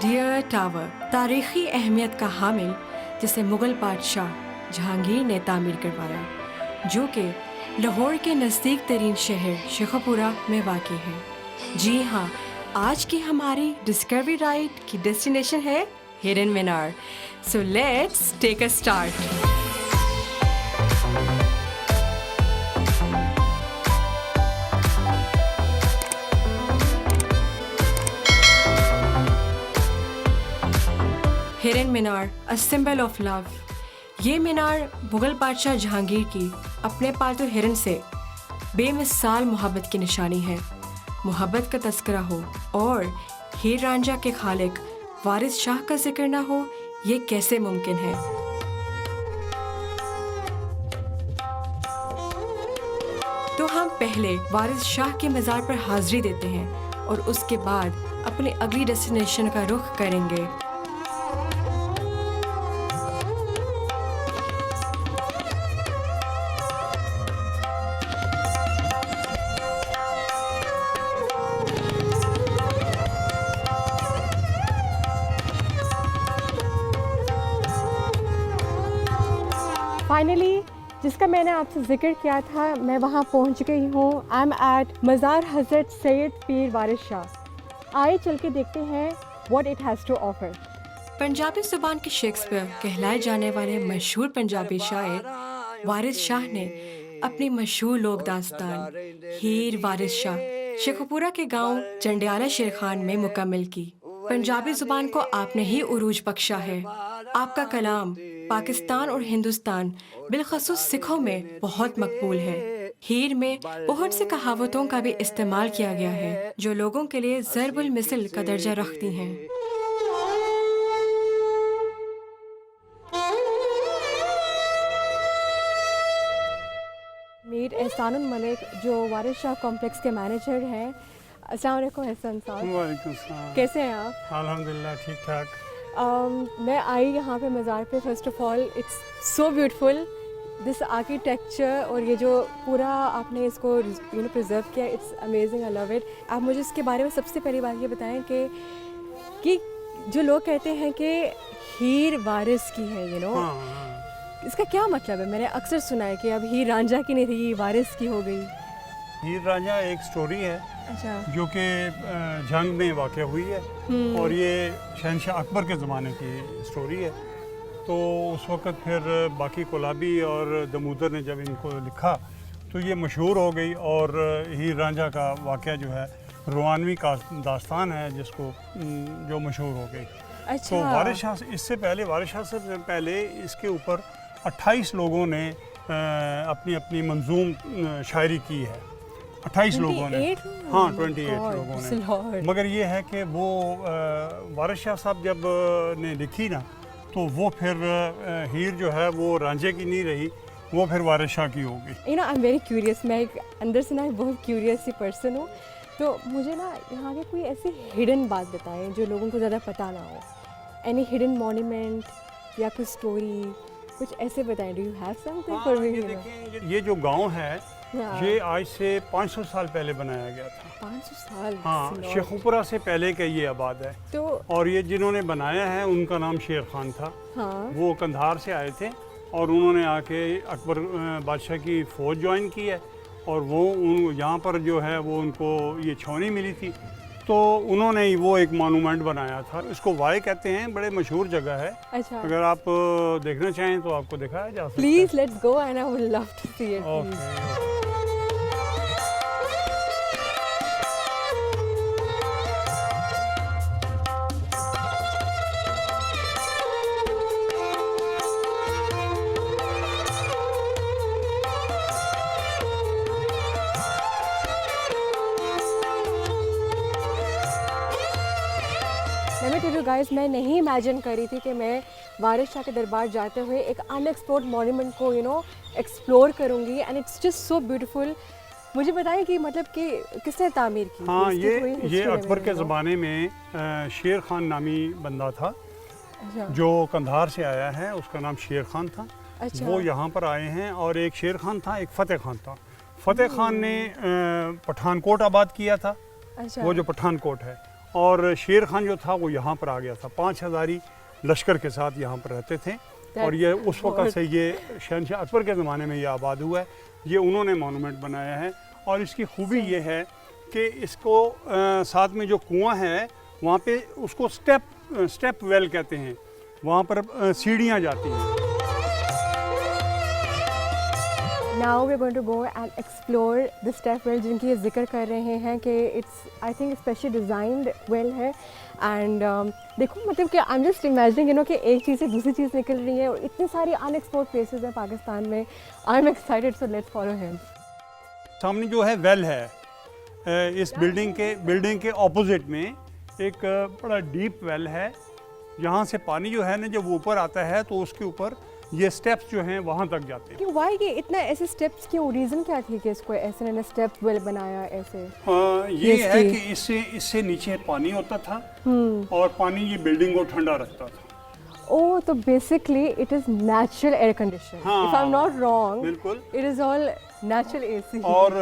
Dear tower तारीखी अहमियत का हामिल जिसे मुग़ल बादशाह जहांगीर ने तामीर करवाया, जो कि लाहौर के नज़दीक तरीन शहर शेखुपुरा में वाक़ है। जी हाँ, आज की हमारी डिस्कवरी राइड की डेस्टिनेशन है Hiran Minar. So let's take a start. Hiran Minar, a symbol of love. ये मीनार मुग़ल बादशाह जहांगीर की अपने पालतू हिरन से बेमिसाल मोहब्बत की निशानी है। मोहब्बत का तस्करा हो और हीर रांझा के खालिक वारिस शाह का जिक्र ना हो, ये कैसे मुमकिन है। तो हम पहले वारिस शाह के मज़ार पर हाज़िरी देते हैं और उसके बाद अपनी अगली डेस्टिनेशन का रुख करेंगे। फाइनली जिसका मैंने आपसे जिक्र किया था, मैं वहाँ पहुँच गई हूँ। आई एम एट मज़ार हज़रत सैयद पीर वारिस शाह। आइए चल के देखते हैं what it has to offer. Punjabi ज़ुबान के शेक्सपियर कहलाए जाने वाले मशहूर पंजाबी शायर वारिस शाह ने अपनी मशहूर लोक दास्तान हीर वारिस शाह शेखुपुरा के गांव जंडियाला शेर खान में मुकम्मल की। पंजाबी ज़ुबान को आपने ही उरूज बख्शा है। आपका कलाम पाकिस्तान और हिंदुस्तान बिलखसूस सिखों में बहुत मकबूल है। हीर में बहुत सी कहावतों का भी इस्तेमाल किया गया है जो लोगों के लिए ज़रबुल मिसल का दर्जा रखती हैं। मीर एहसानुल मलिक जो वारिस शाह कॉम्प्लेक्स के मैनेजर हैं। अस्सलाम वालेकुम एहसान साहब। वालेकुम सलाम। कैसे हैं आप? अल्हम्दुलिल्लाह ठीक ठाक। मैं आई यहाँ पे मज़ार पे। First of all it's so beautiful this architecture, और ये जो पूरा आपने इसको प्रिजर्व किया, it's amazing, I love it. आप मुझे इसके बारे में सबसे पहली बात ये बताएं कि जो लोग कहते हैं कि हीर वारिस की है, इसका क्या मतलब है? मैंने अक्सर सुना है कि अब हीर रांझा की नहीं रही, वारिस की हो गई। हीर रांझा एक स्टोरी है अच्छा। जो कि जंग में वाक़ हुई है और ये शहनशाह अकबर के ज़माने की स्टोरी है। तो उस वक़्त फिर बाकी कोलाबी और दमूदर ने जब इनको लिखा तो ये मशहूर हो गई और हीर रांझा का वाक़या जो है रुआनवी का दास्तान है जिसको जो मशहूर हो गई। अच्छा। तो वारिस शाह इससे पहले, वारिस शाह से पहले इसके ऊपर 28 लोगों ने अपनी अपनी मंजूम शायरी की है। 28 लोगों ने, हाँ 28 लोगों ने। मगर ये है कि वो वारिस शाह साहब जब ने लिखी ना, तो वो फिर हीर जो है वो रांझे की नहीं रही, वो फिर वारिस शाह की हो गई। I am very curious. मैं एक अंदर से ना बहुत क्यूरियस सी पर्सन हूँ, तो मुझे ना यहाँ के कोई ऐसी हिडन बात बताएं जो लोगों को ज़्यादा पता ना हो। एनी हिडन मॉन्यूमेंट या कोई स्टोरी, कुछ ऐसे बताएं। Do you have something for me? ये जो गांव है ये आज से 500 साल पहले बनाया गया था। 500 साल? हाँ, शेखुपुरा से पहले का ये आबाद है। तो और ये जिन्होंने बनाया है उनका नाम शेर खान था। हाँ। वो कंधार से आए थे और उन्होंने आके अकबर बादशाह की फ़ौज ज्वाइन की है और वो यहाँ पर जो है वो उनको ये छावनी मिली थी, तो उन्होंने ही वो एक मॉन्यूमेंट बनाया था। इसको वाई कहते हैं, बड़े मशहूर जगह है। अच्छा। अगर आप देखना चाहें तो आपको दिखाया जा सकता है। Please let's go and I would love to see it. Guys, मैं नहीं इमेजिन कर रही थी कि मैं वारिस शाह के दरबार जाते हुए एक अनएक्सप्लोर्ड मॉन्यूमेंट को एक्सप्लोर करूंगी, and it's just so beautiful. मुझे बताएं कि मतलब कि किसने तामीर की? हाँ, ये अकबर के ज़माने में शेर खान नामी बंदा था। अच्छा। जो कंधार से आया है, उसका नाम शेर खान था। अच्छा। वो यहाँ पर आए हैं और एक शेर खान था, एक फ़तेह खान था। फ़तेह खान ने पठानकोट आबाद किया था। अच्छा। वो जो पठानकोट है, और शेर खान जो था वो यहाँ पर आ गया था, 5000 लश्कर के साथ यहाँ पर रहते थे। और ये उस वक़्त से ये शहनशाह अकबर के ज़माने में ये आबाद हुआ है, ये उन्होंने मोनूमेंट बनाया है। और इसकी खूबी ये है कि इसको साथ में जो कुआं है वहाँ पे उसको स्टेप वेल कहते हैं, वहाँ पर सीढ़ियाँ जाती हैं। Now we're going to go and explore the step well जिनकी ये जिक्र कर रहे हैं कि it's I think specially designed well है। and देखो मतलब कि I'm just imagining you know कि एक चीज़ से दूसरी चीज़ निकल रही है और इतनी सारी unexplored places हैं पाकिस्तान में। I'm excited, so let's follow him। सामने जो है वेल है, इस बिल्डिंग के ऑपोजिट में एक बड़ा डीप वेल है। यहाँ से पानी जो है ना जब ऊपर आता है तो उसके ऊपर ये स्टेप्स जो हैं वहाँ तक जाते हैं। क्यों वाई ये इतना ऐसे स्टेप्स क्यों, रीज़न क्या थी कि इसको ऐसे मैंने स्टेप वेल बनाया ऐसे? ये है कि इससे नीचे पानी होता था और पानी ये बिल्डिंग को ठंडा रखता था। ओह, तो basically it is natural air condition. If I am not wrong, बिल्कुल it is all natural AC. और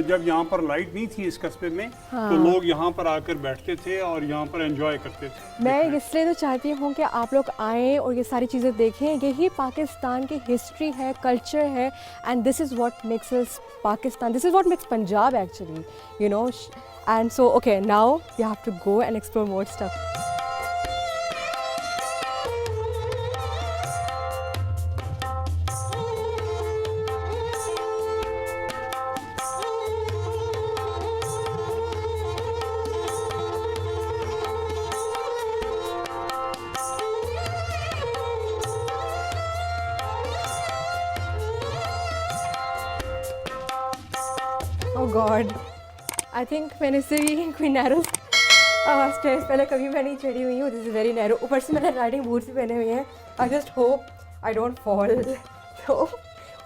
जब यहाँ पर लाइट नहीं थी इस कस्बे में तो लोग यहाँ पर आकर बैठते थे और यहाँ पर एंजॉय करते थे। मैं इसलिए तो चाहती हूँ कि आप लोग आएँ और ये सारी चीज़ें देखें। यही पाकिस्तान की हिस्ट्री है, कल्चर है, and this is what makes us Pakistan, this is what makes Punjab actually, you know. And so okay, now we have to go and explore more stuff. Oh God, I think मैंने से भी कोई narrow stairs पहले कभी मैं नहीं चढ़ी हुई हूँ। This is very narrow. ऊपर से मैंने राइडिंग बूट्स भी पहने हुए हैं। I just hope I don't fall. तो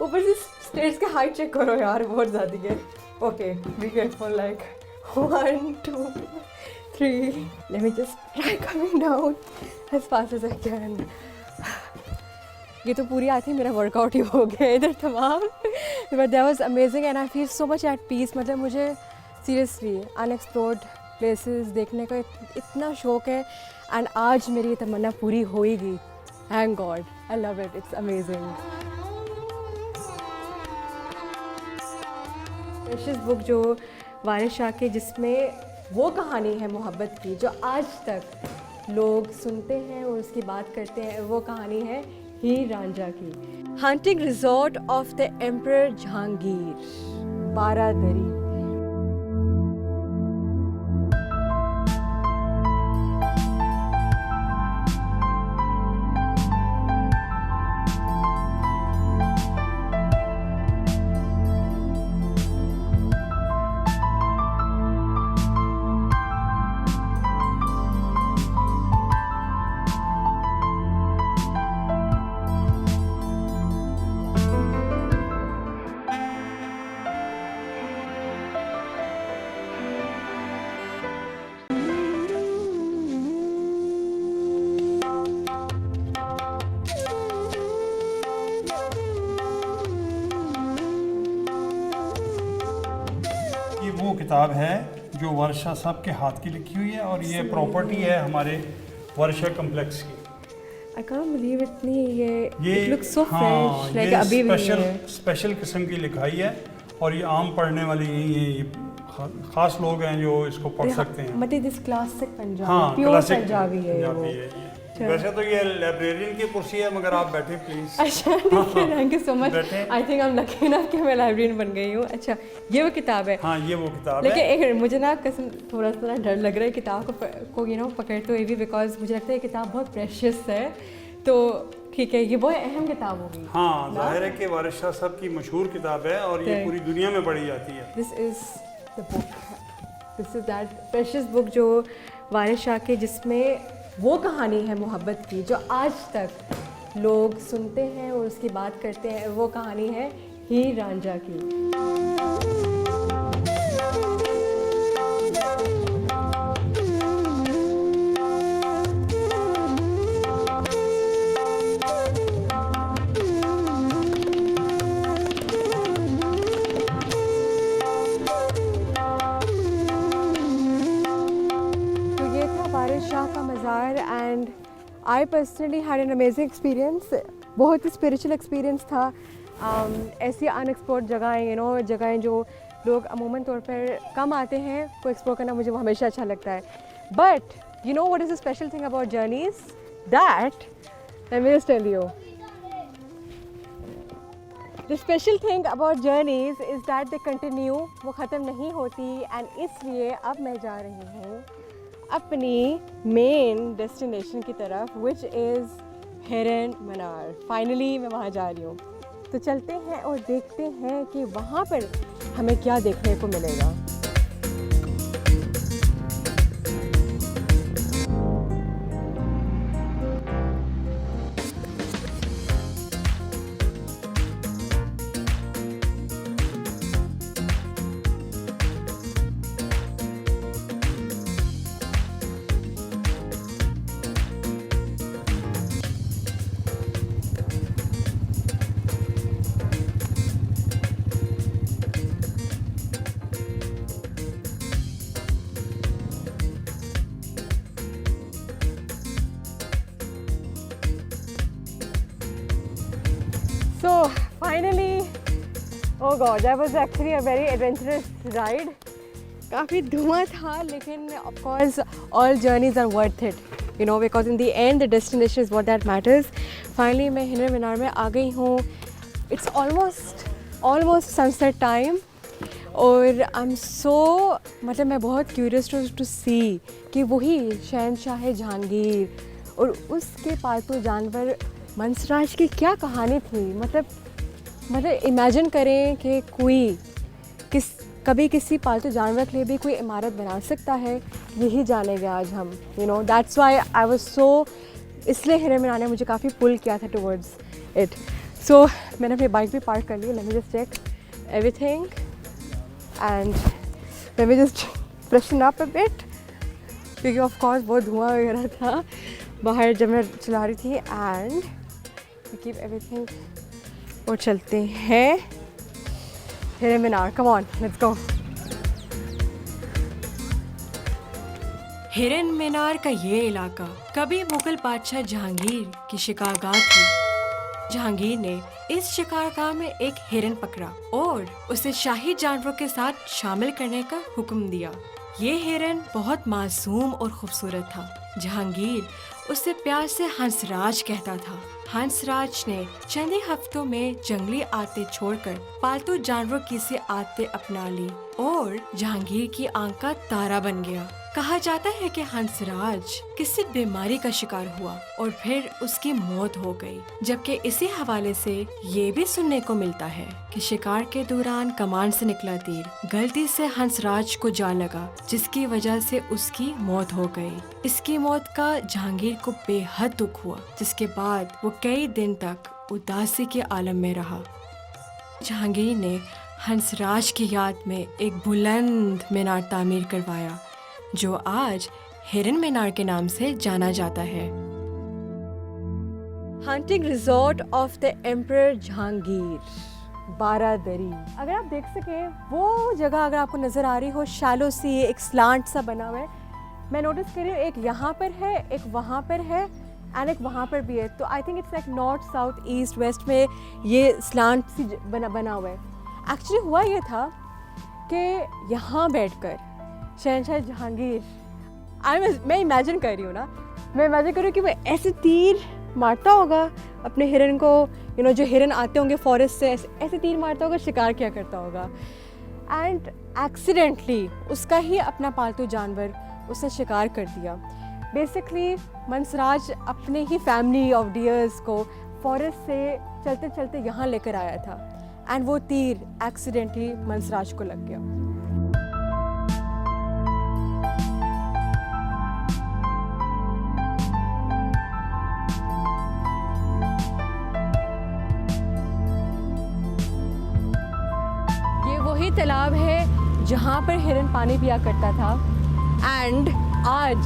ऊपर से स्टेयर्स का हाइट चेक करो यार, बहुत ज़्यादा है। Okay, be careful, like 1 2 3। Let me just try coming down as fast as I can. ये तो पूरी आई थिंक मेरा वर्कआउट ही हो गया इधर तमाम। But that was amazing and I feel so much at peace. मतलब मुझे सीरियसली अनएक्सप्लोर्ड प्लेसेस देखने का इतना शौक है एंड आज मेरी ये तमन्ना पूरी हो ही गई। Thank God, I love it, it's amazing. Precious book जो वारिस शाह के, जिसमें वो कहानी है मोहब्बत की जो आज तक लोग सुनते हैं और उसकी बात करते हैं, वो कहानी है हीर रांझा की। Hunting resort of the emperor Jahangir, बारादरी। वो किताब है जो वारिस शाह साहब के हाथ की लिखी हुई है और ये प्रॉपर्टी है हमारे वारिस शाह कम्प्लेक्स की। I can't believe इतनी ये it looks so fresh, like ये अभी भी है। स्पेशल किस्म की लिखाई है और ये आम पढ़ने वाली नहीं है, ये खास लोग हैं जो इसको पढ़ सकते हैं। मतलब दिस क्लासिक पंजाबी, हाँ, प्योर क्लासिक पंजाबी है वो। ये। वैसे तो ये लाइब्रेरियन की कुर्सी है मगर आप बैठे प्लीज। अच्छा, thank you so much. I think I am lucky enough कि मैं लाइब्रेरियन बन गई हूँ। अच्छा, ये वो किताब है। हाँ, ये वो किताब लेकिन है। एक मुझे ना कसम थोड़ा सा डर लग रहा है किताब को यू नो पकड़ते हुए भी, बिकॉज मुझे लगता है ये किताब बहुत प्रेशियस है। तो ठीक है, ये बहुत अहम किताब होगी। हाँ, जाहिर है कि वारिस शाह साहब की मशहूर किताब है और ये पूरी दुनिया में पढ़ी जाती है। This is the book, this is that precious book जो वारिस शाह के, जिसमें वो कहानी है मोहब्बत की जो आज तक लोग सुनते हैं और उसकी बात करते हैं, वो कहानी है हीर रांझा की। तो I personally had an amazing experience, बहुत ही स्पिरिचुअल एक्सपीरियंस था। ऐसी अनएक्सप्लोर्ड जगहें, यू नो, जगहें जो लोग अमूमन तौर पर कम आते हैं, को एक्सप्लोर करना मुझे वो हमेशा अच्छा लगता है। But you know what is the special thing about journeys, that let me just tell you, the special thing about journeys is that they continue, वो ख़त्म नहीं होती। एंड इसलिए अब मैं जा रही हूँ अपनी मेन डेस्टिनेशन की तरफ, विच इज़ हिरन मनार। फाइनली मैं वहाँ जा रही हूँ, तो चलते हैं और देखते हैं कि वहाँ पर हमें क्या देखने को मिलेगा। So finally, oh god, that was actually a very adventurous ride. काफ़ी धुआं था, लेकिन of course all journeys are worth it, you know, because in the end the destination is what that matters. Finally मैं हिरन मीनार में आ गई हूँ. It's almost sunset time और I'm so, मतलब मैं बहुत curious to see कि वही शहंशाह जहांगीर और उसके पालतू जानवर मंसराज की क्या कहानी थी। मतलब इमेजिन करें कि कोई कभी किसी पालतू जानवर के लिए भी कोई इमारत बना सकता है, यही जानेंगे आज हम, you know. That's why I was so, इसलिए हिरन मीनार ने मुझे काफ़ी पुल किया था टुवर्ड्स इट। सो मैंने अपनी बाइक भी पार्क कर ली। Let me just check everything and let me just freshen up a bit, क्योंकि ऑफ कोर्स बहुत धुआं वगैरह था बाहर जब मैं चला रही थी। एंड कीप एवरीथिंग और चलते हैं हिरन मीनार। Come on, let's go. हिरन मीनार का ये इलाका कभी मुगल बादशाह जहांगीर की शिकारगाह थी। जहांगीर ने इस शिकारगाह में एक हिरन पकड़ा और उसे शाही जानवरों के साथ शामिल करने का हुक्म दिया। ये हिरन बहुत मासूम और खूबसूरत था। जहांगीर उसे प्यार से हंसराज कहता था। हंसराज ने चंद ही हफ्तों में जंगली आते छोड़कर पालतू जानवरों की सी आदतें अपना ली और जहांगीर की आंख का तारा बन गया। कहा जाता है कि हंसराज किसी बीमारी का शिकार हुआ और फिर उसकी मौत हो गई। जबकि इसी हवाले से ये भी सुनने को मिलता है कि शिकार के दौरान कमान से निकला तीर गलती से हंसराज को जा लगा, जिसकी वजह से उसकी मौत हो गई। इसकी मौत का जहांगीर को बेहद दुख हुआ, जिसके बाद वो कई दिन तक उदासी के आलम में रहा। जहांगीर ने हंसराज की याद में एक बुलंद मीनार तामीर करवाया, जो आज हिरन मीनार के नाम से जाना जाता है। Hunting resort of the emperor Jahangir, बारादरी। अगर आप देख सकें वो जगह, अगर आपको नज़र आ रही हो, शैलो सी एक स्लांट सा बना हुआ है। मैं नोटिस कर रही हूँ एक यहाँ पर है, एक वहाँ पर है एंड एक वहाँ पर भी है। तो I think it's like north south east west में ये स्लांट सी बना हुआ है। एक्चुअली हुआ ये था कि यहाँ बैठकर शहंशाह जहांगीर, मैं इमेजिन कर रही हूँ ना, मैं इमेजिन कर रही हूँ कि वो ऐसे तीर मारता होगा अपने हिरन को, यू नो, जो हिरन आते होंगे फॉरेस्ट से, ऐसे तीर मारता होगा, शिकार किया करता होगा। एंड एक्सीडेंटली उसका ही अपना पालतू जानवर उसने शिकार कर दिया। बेसिकली मंसराज अपने ही फैमिली ऑफ डियर्स को फॉरेस्ट से चलते चलते यहाँ लेकर आया था एंड वो तीर एक्सीडेंटली मंसराज को लग गया। वही तालाब है जहाँ पर हिरन पानी पिया करता था। एंड आज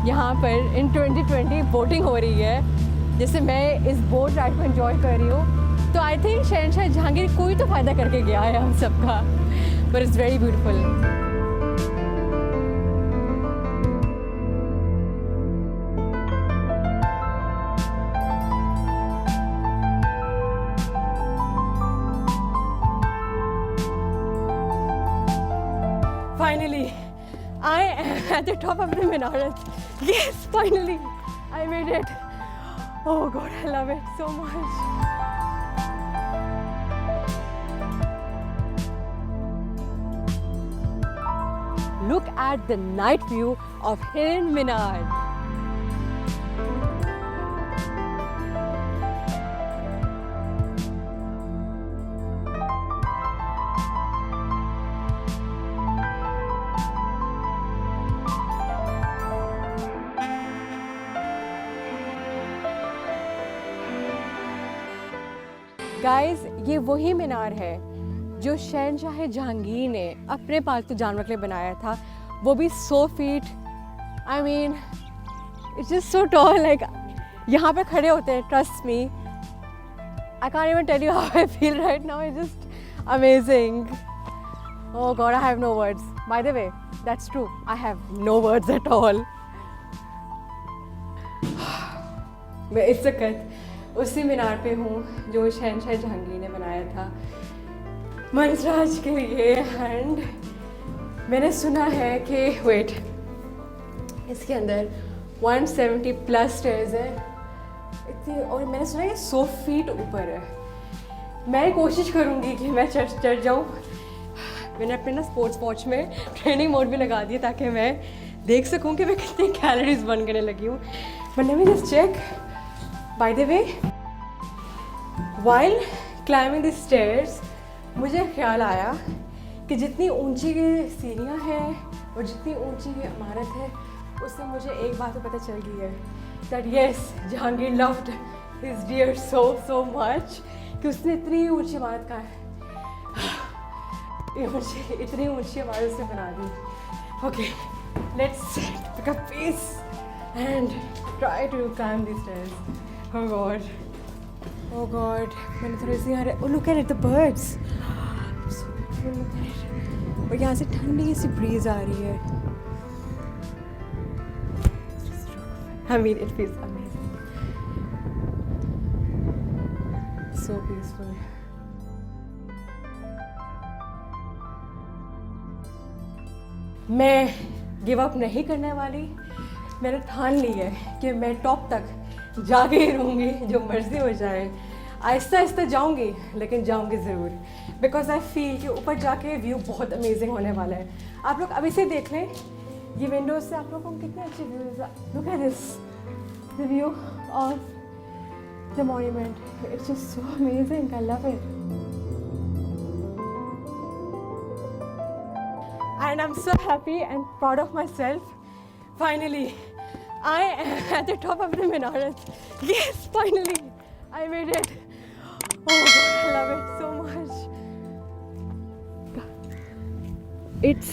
यहाँ पर इन 2020 बोटिंग हो रही है, जैसे मैं इस बोट राइड को एंजॉय कर रही हूँ। तो आई थिंक शहंशाह जहांगीर कोई तो फ़ायदा करके गया है हम सबका, but it's very beautiful. Finally, I am at the top of the minaret. Yes, finally, I made it. Oh God, I love it so much. Look at the night view of Hidden Minar. Guys, ये वही मीनार है जो शहनशाह जहांगीर ने अपने पालतू जानवर के लिए बनाया था, वो भी 100 feet. I mean it's just so tall. Like यहाँ पे खड़े होते हैं, trust me, I can't even tell you how I feel right now. It's just amazing. Oh God, I have no words. By the way, that's true, I have no words at all. मैं इस वक्त उसी मीनार पे हूँ जो शहनशाह जहांगीर ने बनाया था मंसराज के लिए. एंड मैंने सुना है कि वेट, इसके अंदर 170 प्लस स्टेयर्स है इतनी, और मैंने सुना है कि 100 फीट ऊपर है. मैं कोशिश करूँगी कि मैं चढ़ जाऊँ. मैंने अपने ना स्पोर्ट्स वॉच में ट्रेनिंग मोड भी लगा दिया ताकि मैं देख सकूँ कि मैं कितनी कैलोरीज बर्न करने लगी हूँ. But let me just check. By the way, while climbing the stairs मुझे ख्याल आया कि जितनी ऊंची सीढ़ियाँ हैं और जितनी ऊंची इमारत है, उससे मुझे एक बात तो पता चल गई है that yes, Jahangir loved his deer so much कि उसने इतनी ऊंची इमारत का इतनी ऊंची इमारत से बना दी. Okay, let's pick up pace and try to climb the stairs. Oh God, मैंने थोड़ी सी यहाँ. Oh look at it, the birds. So beautiful, look at it. और यहाँ से ठंडी सी ब्रीज आ रही है. I mean, it feels amazing. So peaceful. मैं गिव अप नहीं करने वाली. मैंने ठान ली है कि मैं टॉप तक जाके ही रहूँगी, जो मर्जी हो जाए. आहिस्ता आहिस्ता जाऊँगी, लेकिन जाऊँगी ज़रूर. बिकॉज आई फील कि ऊपर जाके व्यू बहुत अमेजिंग होने वाला है. आप लोग अभी से देख लें, ये विंडोज से आप लोगों को कितने अच्छे views. Look at this, the view of the monument. It's just so amazing. I love it. And I am so happy and proud of my self. Finally, I am at the top of the minaret. Yes, finally, I made it. Oh God, I love it so much. It's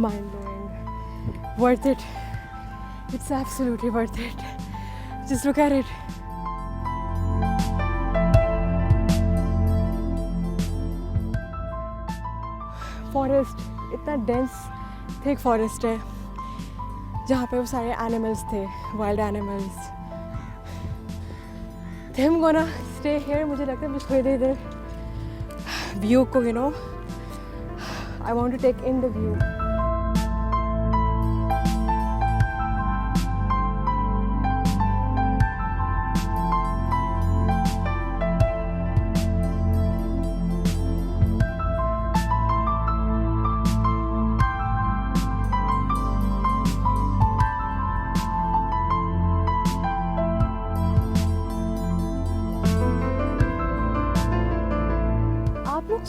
mind-blowing. Worth it. It's absolutely worth it. Just look at it. Forest, इतना dense, thick forest है, जहाँ पे वो सारे animals थे, wild animals. हम gonna stay here. मुझे लगता है मुझे थोड़ी देर इधर व्यू को, you know, I want to take in the view.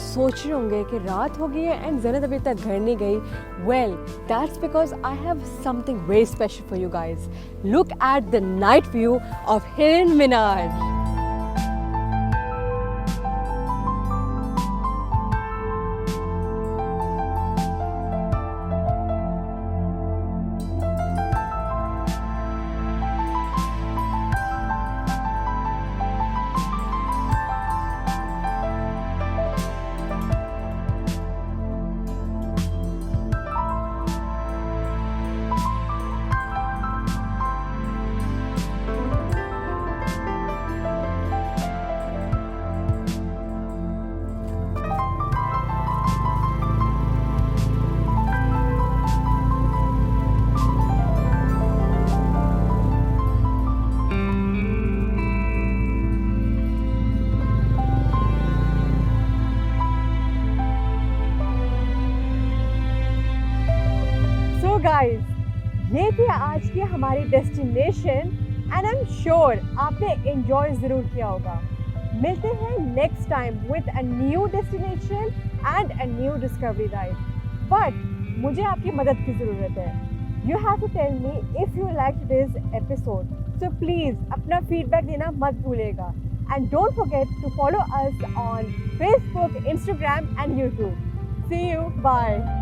सोच रहे होंगे कि रात हो गई है एंड ज़नत अभी तक घर नहीं गई. Well, that's because I have something very special for you guys. Look at the night view of Hiran Minar. Guys, ये थी आज की हमारी destination and I am sure आपने एंजॉय ज़रूर किया होगा। मिलते हैं next time with a new destination and a new discovery ride. बट मुझे आपकी मदद की ज़रूरत है। You have to tell me if you like this episode, so please अपना फीडबैक देना मत भूलिएगा। And don't forget to follow us on Facebook, Instagram and YouTube. See you. Bye.